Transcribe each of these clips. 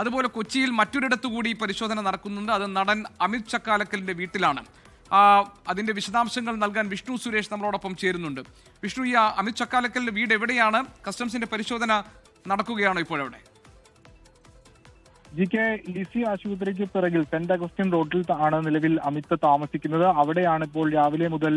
അതുപോലെ കൊച്ചിയിൽ മറ്റൊരിടത്തു കൂടി പരിശോധന നടക്കുന്നുണ്ട്. അത് നടൻ അമിത് ചക്കാലക്കലിന്റെ വീട്ടിലാണ്. അതിന്റെ വിശദാംശങ്ങൾ നൽകാൻ വിഷ്ണു സുരേഷ് നമ്മളോടൊപ്പം ചേരുന്നുണ്ട്. വിഷ്ണു, ഈ അമിത് ചക്കാലക്കലിന്റെ വീട് എവിടെയാണ്? കസ്റ്റംസിന്റെ പരിശോധന നടക്കുകയാണോ ഇപ്പോഴവിടെ? GK ലിസി ആശുപത്രിക്ക് പിറകിൽ സെന്റ് അഗസ്റ്റിൻ റോഡിൽ ആണ് നിലവിൽ അമിത് താമസിക്കുന്നത്. അവിടെയാണ് ഇപ്പോൾ രാവിലെ മുതൽ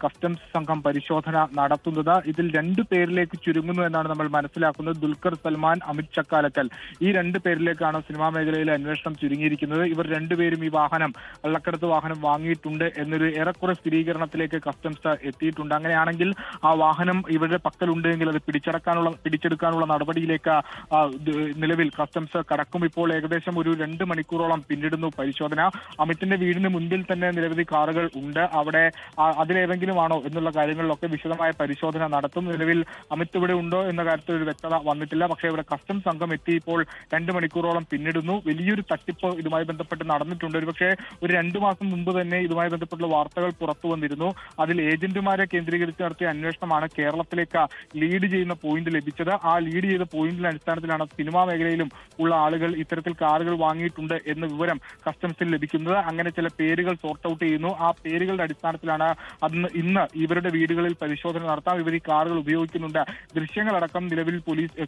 കസ്റ്റംസ് സംഘം പരിശോധന നടത്തുന്നത്. ഇതിൽ 2 പേരിലേക്ക് ചുരുങ്ങുന്നു എന്നാണ് നമ്മൾ മനസ്സിലാക്കുന്നത്. ദുൽഖർ സൽമാൻ, അമിത് ചക്കാലക്കൽ, ഈ 2 പേരിലേക്കാണ് സിനിമാ മേഖലയിലെ അന്വേഷണം ചുരുങ്ങിയിരിക്കുന്നത്. ഇവർ 2 പേരും ഈ വാഹനം, കള്ളക്കടത്ത് വാഹനം വാങ്ങിയിട്ടുണ്ട് എന്നൊരു ഏറെക്കുറെ സ്ഥിരീകരണത്തിലേക്ക് കസ്റ്റംസ് എത്തിയിട്ടുണ്ട്. അങ്ങനെയാണെങ്കിൽ ആ വാഹനം ഇവരുടെ പക്കലുണ്ടെങ്കിൽ അത് പിടിച്ചെടുക്കാനുള്ള നടപടിയിലേക്ക് നിലവിൽ കസ്റ്റംസ് കടക്കും. ഇപ്പോൾ ഏകദേശം ഒരു 2 മണിക്കൂറോളം പിന്നിടുന്നു പരിശോധന. അമിത്തിന്റെ വീടിന് മുൻപിൽ തന്നെ നിരവധി കാറുകൾ ഉണ്ട്. അവിടെ അതിലേതെങ്കിലും ആണോ എന്നുള്ള കാര്യങ്ങളിലൊക്കെ വിശദമായ പരിശോധന നടത്തും. നിലവിൽ അമിത് ഇവിടെ ഉണ്ടോ എന്ന കാര്യത്തിൽ ഒരു വ്യക്തത വന്നിട്ടില്ല. പക്ഷേ ഇവിടെ കസ്റ്റംസ് സംഘം എത്തി ഇപ്പോൾ 2 മണിക്കൂറോളം പിന്നിടുന്നു. വലിയൊരു തട്ടിപ്പ് ഇതുമായി ബന്ധപ്പെട്ട് നടന്നിട്ടുണ്ട്. ഒരുപക്ഷെ ഒരു 2 മാസം മുമ്പ് തന്നെ ഇതുമായി ബന്ധപ്പെട്ടുള്ള വാർത്തകൾ പുറത്തു വന്നിരുന്നു. അതിൽ ഏജന്റുമാരെ കേന്ദ്രീകരിച്ച് നടത്തിയ അന്വേഷണമാണ് കേരളത്തിലേക്ക് ലീഡ് ചെയ്യുന്ന പോയിന്റ് ലഭിച്ചത്. ആ ലീഡ് ചെയ്ത പോയിന്റിന്റെ അടിസ്ഥാനത്തിലാണ് സിനിമാ മേഖലയിലും ഉള്ള ആളുകൾ ഇത്തരത്തിൽ കാറുകൾ വാങ്ങിയിട്ടുണ്ട് എന്ന വിവരം കസ്റ്റംസിൽ ലഭിക്കുന്നത്. അങ്ങനെ ചില പേരുകൾ സോർട്ട് ഔട്ട് ചെയ്യുന്നു. ആ പേരുകളുടെ അടിസ്ഥാനത്തിലാണ് ഇന്ന് ഇവരുടെ വീടുകളിൽ പരിശോധന നടത്താം. ഇവർ ഈ കാറുകൾ ഉപയോഗിക്കുന്നുണ്ട്. ദൃശ്യങ്ങളടക്കം നിലവിൽ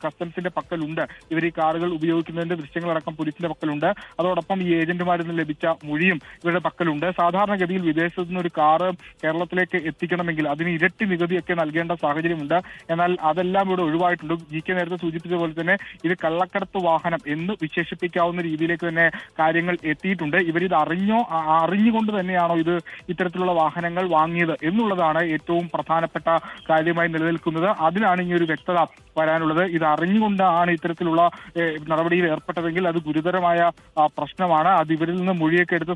കസ്റ്റംസിന്റെ പക്കലുണ്ട്. ഇവർ ഈ കാറുകൾ ഉപയോഗിക്കുന്നതിന്റെ ദൃശ്യങ്ങളടക്കം പോലീസിന്റെ പക്കലുണ്ട്. അതോടൊപ്പം ഈ ഏജന്റുമാരിൽ നിന്ന് ലഭിച്ച മൊഴിയും ഇവരുടെ പക്കലുണ്ട്. സാധാരണഗതിയിൽ വിദേശത്തു നിന്ന് ഒരു കാറ് കേരളത്തിലേക്ക് എത്തിക്കണമെങ്കിൽ അതിന് ഇരട്ടി നികുതിയൊക്കെ നൽകേണ്ട സാഹചര്യമുണ്ട്. എന്നാൽ അതെല്ലാം ഇവിടെ ഒഴിവായിട്ടുണ്ട്. GK നേരത്തെ സൂചിപ്പിച്ച പോലെ തന്നെ ഇത് കള്ളക്കടത്ത് വാഹനം എന്ന് വിശേഷിപ്പിക്കാവുന്ന രീതിയിലേക്ക് തന്നെ കാര്യങ്ങൾ എത്തിയിട്ടുണ്ട്. ഇവരിത് അറിഞ്ഞുകൊണ്ട് തന്നെയാണോ ഇത് ഇത്തരത്തിലുള്ള വാഹനങ്ങൾ വാങ്ങിയത് എന്നുള്ളതാണ് ഏറ്റവും പ്രധാനപ്പെട്ട കാര്യമായി നിലനിൽക്കുന്നത്. അതിലാണ് ഈ ഒരു വ്യക്തത വരാനുള്ളത്. ഇത് അറിഞ്ഞുകൊണ്ടാണ് ഇത്തരത്തിലുള്ള നടപടിയിൽ ഏർപ്പെട്ടതെങ്കിൽ അത് ഗുരുതരമായ പ്രശ്നമാണ്. അത് ഇവരിൽ നിന്ന് മൊഴിയൊക്കെ എടുത്ത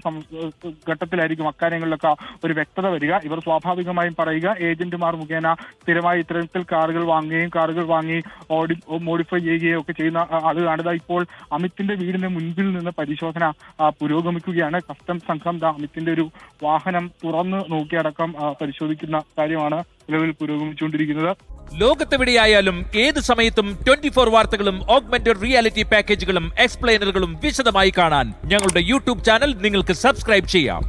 ഘട്ടത്തിലായിരിക്കും അക്കാര്യങ്ങളിലൊക്കെ ഒരു വ്യക്തത വരിക. ഇവർ സ്വാഭാവികമായും പറയുക ഏജന്റുമാർ മുഖേന സ്ഥിരമായി ഇത്തരത്തിൽ കാറുകൾ വാങ്ങുകയും കാറുകൾ വാങ്ങി മോഡിഫൈ ചെയ്യുകയും ഒക്കെ ചെയ്യുന്ന അത് കാണുക. ഇപ്പോൾ അമിത്തിന്റെ വീടിന് മുൻപിൽ നിന്ന് പരിശോധന പുരോഗമിക്കുകയാണ്. കസ്റ്റംസ് സംഘം അമിത്തിന്റെ ഒരു വാഹനം തുറന്ന് നോക്കിയടക്കം പരിശോധിക്കുന്ന കാര്യമാണ് നിലവിൽ പുരോഗമിച്ചുകൊണ്ടിരിക്കുന്നത്. ലോകത്തെവിടെയായാലും ഏത് സമയത്തും 24 വാർത്തകളും ഓഗ്മെന്റഡ് റിയാലിറ്റി പാക്കേജുകളും എക്സ്പ്ലെയിനറുകളും വിശദമായി കാണാൻ ഞങ്ങളുടെ യൂട്യൂബ് ചാനൽ നിങ്ങൾക്ക് സബ്സ്ക്രൈബ് ചെയ്യാം.